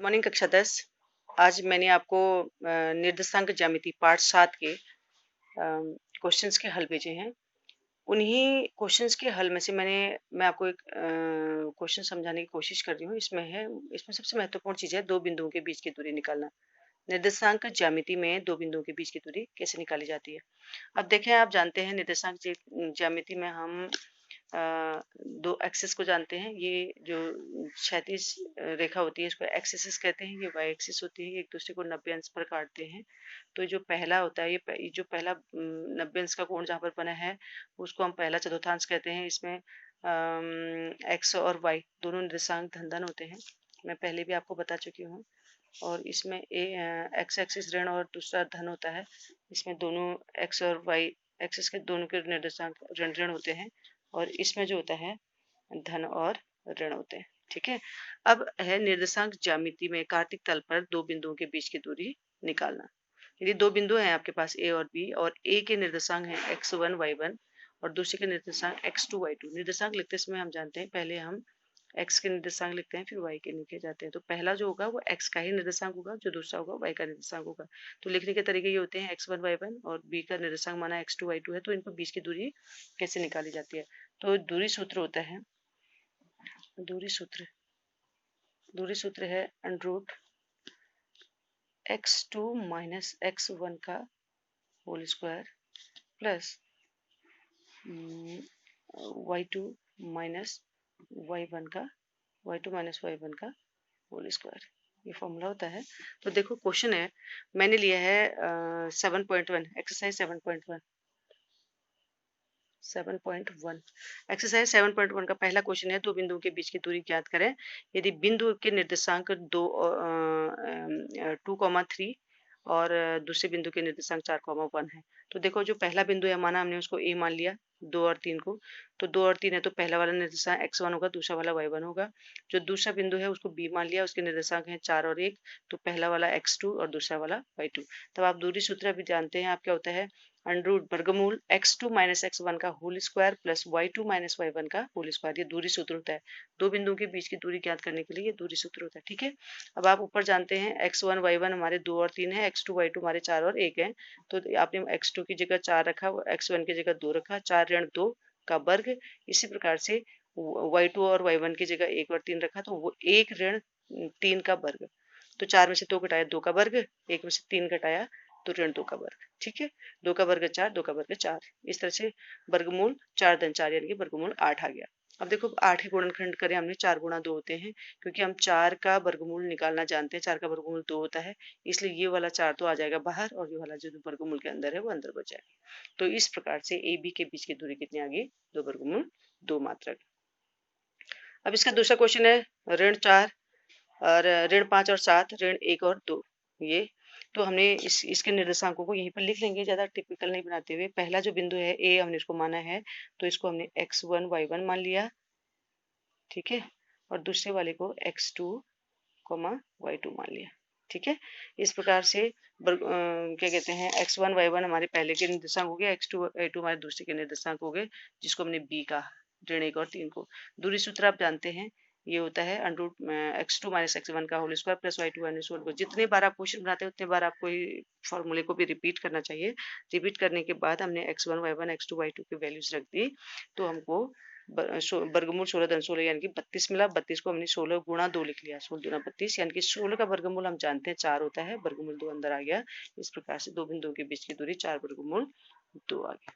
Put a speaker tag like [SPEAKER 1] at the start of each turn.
[SPEAKER 1] Morning कक्षा 10। आज मैंने आपको निर्देशांक ज्यामिति पार्ट 7 के क्वेश्चंस के हल भेजे हैं। उन्हीं क्वेश्चंस के हल में से मैं आपको एक क्वेश्चन समझाने की कोशिश कर रही हूँ। इसमें सबसे महत्वपूर्ण चीज़ है दो बिंदुओं के बीच की दूरी निकालना। निर्देशांक ज्यामिति में दो बिंदुओं के बीच की दूरी कैसे निकाली जाती है। अब देखें, आप जानते हैं निर्देशांक ज्यामिति में हम दो एक्सिस को जानते हैं। ये जो क्षैतिज रेखा होती है इसको एक्स एक्सिस कहते हैं, ये वाई एक्सिस होती है। एक दूसरे को 90 अंश पर काटते हैं। तो जो पहला होता है ये जो पहला 90 अंश का कोण जहाँ पर बना है उसको हम पहला चतुर्थांश कहते हैं। इसमें एक्स और वाई दोनों निर्देशांक धन धन होते हैं, मैं पहले भी आपको बता चुकी हूँ। और इसमें एक्स एक्सिस ऋण और दूसरा धन होता है। इसमें दोनों एक्स और वाई एक्सिस के दोनों के निर्देशांक ऋण ऋण होते हैं और इसमें जो होता है धन और ऋण होते हैं। ठीक है। अब है निर्देशांक ज्यामिति में कार्तिक तल पर दो बिंदुओं के बीच की दूरी निकालना। यदि दो बिंदु हैं आपके पास ए और बी, और ए के निर्देशांक हैं x1 y1 और दूसरे के निर्देशांक x2 y2। निर्देशांक लिखते समय हम जानते हैं पहले हम x के निर्देशांक लिखते हैं फिर y के लिखे जाते हैं। तो पहला जो होगा वो x का ही निर्देशांक होगा, जो दूसरा होगा y का निर्देशांक होगा। तो लिखने के तरीके ये होते हैं x1 y1 और b का निर्देशांक माना x2 y2 है। तो इनको बीच की दूरी कैसे निकाली जाती है। तो दूरी सूत्र होता है, दूरी सूत्र है अंडरूट x2 माइनस x1 का whole square plus y2 minus y1 का होल स्क्वायर। ये फॉर्मूला होता है। तो देखो क्वेश्चन है, मैंने लिया है 7.1 एक्सरसाइज 7.1 एक्सरसाइज 7.1 का पहला क्वेश्चन है, दो बिंदुओं के बीच की दूरी ज्ञात करें। यदि बिंदु के निर्देशांक 2,3 और दूसरे बिंदु के निर्देशांक 4,1 है। तो देखो जो पहला बिंदु है माना हमने उसको ए मान लिया 2 और 3 को। तो 2 और 3 है तो पहला वाला निर्देशांक x1 होगा, दूसरा वाला y1 होगा। जो दूसरा बिंदु है उसको b मान लिया, उसके निर्देशांक हैं 4 और 1। तो पहला वाला x2 और दूसरा वाला y2। तब आप दूरी सूत्र भी जानते हैं, आप क्या होता है अंडरूट वर्गमूल x2 माइनस x1 का whole square plus y2 minus y1 का होल स्क्वायर। ये दूरी सूत्र होता है। दो बिंदुओं के बीच की दूरी ज्ञात करने के लिए ये दूरी सूत्र होता है। ठीक है। अब आप ऊपर जानते हैं x1 y1 हमारे 2 और 3 है, x2 y2 हमारे 4 और 1 है। तो आपने x2 की जगह 4 रखा, x1 की जगह 2 रखा, 4 ऋण 2 का वर्ग। इसी प्रकार से y2 और y1 की जगह 1 और 3 रखा, तो वो 1 ऋण 3 का वर्ग। तो 4 में से 2 घटाया 2 का वर्ग, 1 में से 3 घटाया तो ऋण 2 का वर्ग। ठीक है। 2 का वर्ग 4, 2 का वर्ग 4। इस तरह से वर्गमूल 4 धन 4 यानी कि वर्गमूल 8 आ गया। अब देखो 8 के गुणनखंड करें हमने, 4 गुणा 2 होते हैं, क्योंकि हम 4 का वर्गमूल निकालना जानते हैं। 4 का वर्गमूल 2 होता है, इसलिए ये वाला 4 तो आ जाएगा बाहर और ये वाला जो वर्गमूल के अंदर है वो अंदर बच जाएगा। तो इस प्रकार से ए बी के बीच की दूरी कितनी आ गई, 2 वर्गमूल 2 मात्रक। अब इसका दूसरा क्वेश्चन है ऋण 4 और ऋण 5 और 7, ऋण 1 और 2। ये तो हमने इसके निर्देशांकों को यहीं पर लिख लेंगे, ज्यादा टिपिकल नहीं बनाते हुए। पहला जो बिंदु है ए हमने इसको माना है, तो इसको हमने x1 y1 मान लिया। ठीक है। और दूसरे वाले को x2 y2 मान लिया। ठीक है। इस प्रकार से क्या कहते हैं x1 y1 हमारे पहले के निर्देशांक हो गए, x2 y2 हमारे दूसरे के निर्देशांक हो गए, जिसको हमने b कहा, ऋण 1 और 3 को। दूरी सूत्र आप जानते हैं, ये होता है अंडरूट x2 माइनस x1 का whole square plus y2 minus y1। जितने बार आप क्वेश्चन बनाते हैं उतने बार आपको फॉर्मूले को भी रिपीट करना चाहिए। रिपीट करने के बाद हमने x1 y1 x2 y2 की वैल्यूज रख दी, तो हमको वर्गमूल 16 धन 16 यानी कि 32 मिला। 32 को हमने 16 गुणा 2 लिख लिया, 16 दुना 32 यानी कि 16 का वर्गमूल हम जानते हैं 4 होता है, वर्गमूल 2 अंदर आ गया। इस प्रकार से दो बिंदुओं के बीच की दूरी 4 वर्गमूल 2 आ गया।